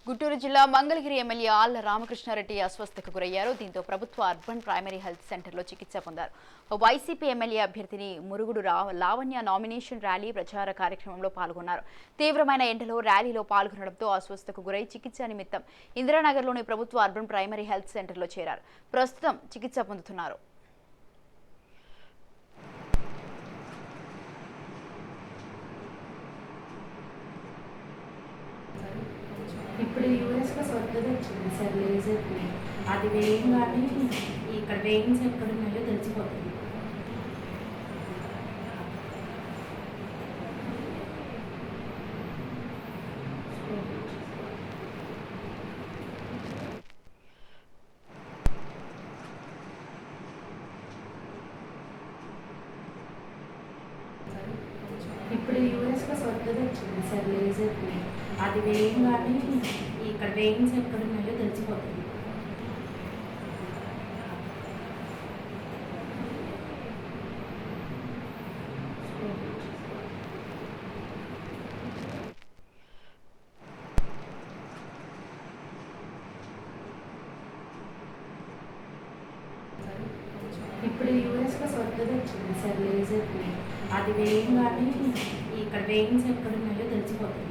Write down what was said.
గుంటూరు జిల్లా మంగళగిరి ఎమ్మెల్యే ఆళ్ల రామకృష్ణారెడ్డి అస్వస్థతకు గురయ్యారు. దీంతో ప్రభుత్వ అర్బన్ ప్రైమరీ హెల్త్ సెంటర్లో చికిత్స పొందారు. వైసీపీ ఎమ్మెల్యే అభ్యర్థిని మురుగుడు లావణ్య నామినేషన్ ర్యాలీ ప్రచార కార్యక్రమంలో పాల్గొన్నారు. తీవ్రమైన ఎండలో ర్యాలీలో పాల్గొనడంతో అస్వస్థతకు గురై చికిత్స నిమిత్తం ఇందిరానగర్లోని ప్రభుత్వ అర్బన్ ప్రైమరీ హెల్త్ సెంటర్లో చేరారు. ప్రస్తుతం చికిత్స పొందుతున్నారు. ఇప్పుడు యూఎస్లో కొత్తది వచ్చింది సార్ లేజర్కి. అది వేయంగానే ఇక్కడ వెయిన్స్ ఎక్కడ ఉన్నాయో తెలిసిపోతుంది. ఇప్పుడు యూఎస్లో కొత్తది వచ్చింది సార్ లేజర్కి. అది వేయంగానే ఇక్కడ వెయిన్స్ ఎక్కడ ఉన్నాయో తెలిసిపోతుంది. ఇప్పుడు యూఎస్లో కొత్తది వచ్చింది సార్ లేజర్కి. అది వేయంగానే ఇక్కడ వెయిన్స్ ఎక్కడ ఉన్నాయో తెలిసిపోతుంది.